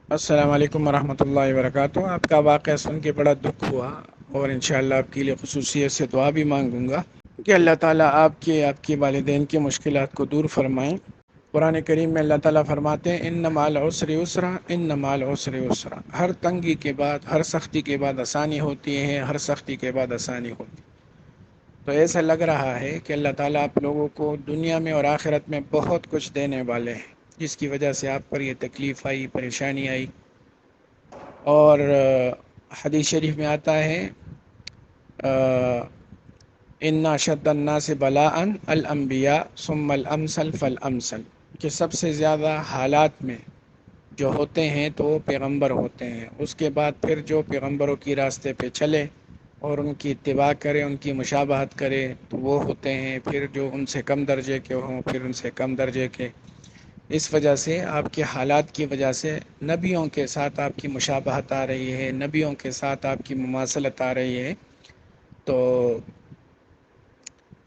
السلام علیکم ورحمۃ اللہ وبرکاتہ۔ آپ کا واقعہ سن کے بڑا دکھ ہوا، اور انشاءاللہ آپ کے لیے خصوصیت سے دعا بھی مانگوں گا کہ اللہ تعالیٰ آپ کے والدین کی مشکلات کو دور فرمائیں۔ قرآن کریم میں اللہ تعالیٰ فرماتے ہیں ان مع العسر یسرا، ان مع العسر یسرا۔ ہر تنگی کے بعد، ہر سختی کے بعد آسانی ہوتی ہے، ہر سختی کے بعد آسانی ہوتی ہے۔ تو ایسا لگ رہا ہے کہ اللہ تعالیٰ آپ لوگوں کو دنیا میں اور آخرت میں بہت کچھ دینے والے ہیں، جس کی وجہ سے آپ پر یہ تکلیف آئی، پریشانی آئی۔ اور حدیث شریف میں آتا ہے ان اشد الناس بلاء الانبیاء ثم الامثل فالامثل، کہ سب سے زیادہ حالات میں جو ہوتے ہیں تو وہ پیغمبر ہوتے ہیں، اس کے بعد پھر جو پیغمبروں کی راستے پہ چلے اور ان کی اتباع کرے، ان کی مشابہت کرے تو وہ ہوتے ہیں، پھر جو ان سے کم درجے کے ہوں پھر ان سے کم درجے کے۔ اس وجہ سے آپ کے حالات کی وجہ سے نبیوں کے ساتھ آپ کی مشابہت آ رہی ہے، نبیوں کے ساتھ آپ کی مماثلت آ رہی ہے۔ تو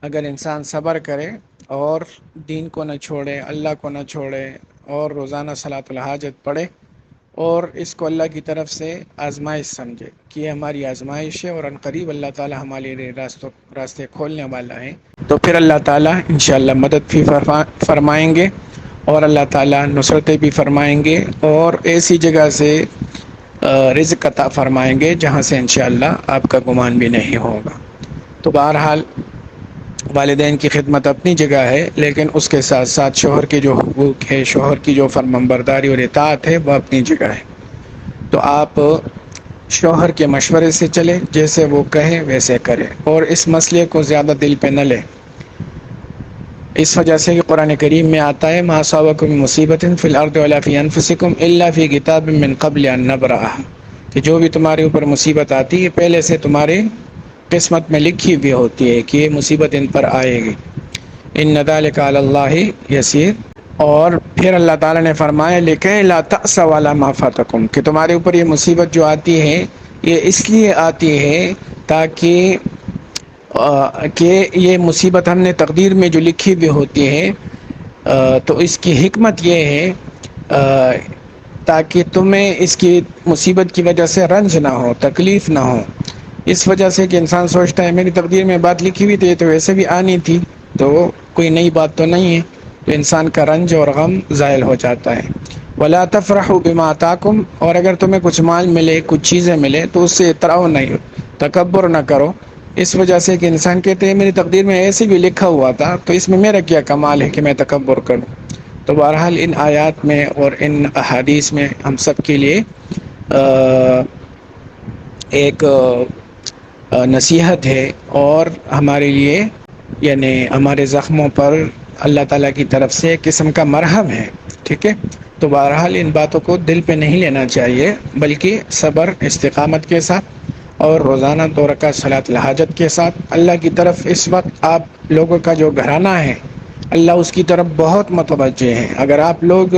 اگر انسان صبر کرے اور دین کو نہ چھوڑے، اللہ کو نہ چھوڑے، اور روزانہ صلاۃ الحاجت پڑھے، اور اس کو اللہ کی طرف سے آزمائش سمجھے کہ یہ ہماری آزمائش ہے اور عنقریب اللہ تعالیٰ ہمارے لیے راستے کھولنے والا ہے، تو پھر اللہ تعالیٰ انشاءاللہ مدد بھی فرمائیں گے، اور اللہ تعالیٰ نصرتیں بھی فرمائیں گے، اور ایسی جگہ سے رزق عطا فرمائیں گے جہاں سے انشاءاللہ آپ کا گمان بھی نہیں ہوگا۔ تو بہرحال والدین کی خدمت اپنی جگہ ہے، لیکن اس کے ساتھ ساتھ شوہر کے جو حقوق ہے، شوہر کی جو فرمانبرداری اور اطاعت ہے وہ اپنی جگہ ہے۔ تو آپ شوہر کے مشورے سے چلے، جیسے وہ کہیں ویسے کرے، اور اس مسئلے کو زیادہ دل پہ نہ لے۔ اس وجہ سے کہ قرآن کریم میں آتا ہے ما اصابکم من مصیبت فی الارض ولا فی انفسکم الا فی کتاب من قبل ان نبرأها، کہ جو بھی تمہارے اوپر مصیبت آتی ہے پہلے سے تمہارے قسمت میں لکھی ہوئی ہوتی ہے کہ یہ مصیبت ان پر آئے گی۔ ان ذلک علی اللہ یسیر۔ اور پھر اللہ تعالیٰ نے فرمایا لکھیں لا تأسوا علی ما فاتکم، کہ تمہارے اوپر یہ مصیبت جو آتی ہے یہ اس لیے آتی ہے تاکہ کہ یہ مصیبت ہم نے تقدیر میں جو لکھی ہوئی ہوتی ہے، تو اس کی حکمت یہ ہے تاکہ تمہیں اس کی مصیبت کی وجہ سے رنج نہ ہو، تکلیف نہ ہو۔ اس وجہ سے کہ انسان سوچتا ہے میری تقدیر میں بات لکھی ہوئی تھی تو ویسے بھی آنی تھی، تو کوئی نئی بات تو نہیں ہے، تو انسان کا رنج اور غم زائل ہو جاتا ہے۔ وَلَا تَفْرَحُوا بِمَا آتَاكُمْ، اور اگر تمہیں کچھ مال ملے، کچھ چیزیں ملے تو اس سے اطراء نہیں، تکبر نہ کرو۔ اس وجہ سے کہ انسان کہتے ہیں میری تقدیر میں ایسے بھی لکھا ہوا تھا تو اس میں میرا کیا کمال ہے کہ میں تکبر کروں۔ تو بہرحال ان آیات میں اور ان احادیث میں ہم سب کے لیے ایک نصیحت ہے، اور ہمارے لیے یعنی ہمارے زخموں پر اللہ تعالیٰ کی طرف سے ایک قسم کا مرہم ہے، ٹھیک ہے۔ تو بہرحال ان باتوں کو دل پہ نہیں لینا چاہیے، بلکہ صبر، استقامت کے ساتھ اور روزانہ 2 رکعت صلاۃ الحاجت کے ساتھ اللہ کی طرف اس وقت آپ لوگوں کا جو گھرانہ ہے اللہ اس کی طرف بہت متوجہ ہے۔ اگر آپ لوگ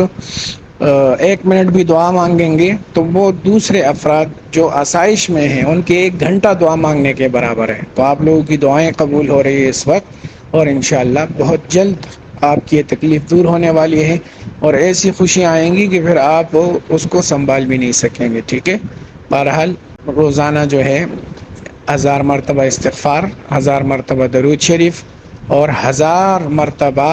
1 منٹ بھی دعا مانگیں گے تو وہ دوسرے افراد جو آسائش میں ہیں ان کے 1 گھنٹہ دعا مانگنے کے برابر ہے۔ تو آپ لوگوں کی دعائیں قبول ہو رہی ہے اس وقت، اور انشاءاللہ بہت جلد آپ کی یہ تکلیف دور ہونے والی ہے، اور ایسی خوشیاں آئیں گی کہ پھر آپ اس کو سنبھال بھی نہیں سکیں گے، ٹھیک ہے۔ بہرحال روزانہ جو ہے 1000 مرتبہ استغفار، 1000 مرتبہ درود شریف، اور 1000 مرتبہ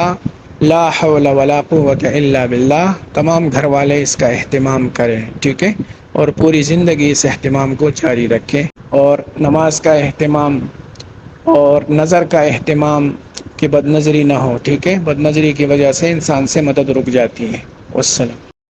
لا حول ولا قوت الا باللہ، تمام گھر والے اس کا اہتمام کریں، ٹھیک ہے، اور پوری زندگی اس اہتمام کو جاری رکھیں۔ اور نماز کا اہتمام اور نظر کا اہتمام کہ بد نظری نہ ہو، ٹھیک ہے، بد نظری کی وجہ سے انسان سے مدد رک جاتی ہے۔ والسلام۔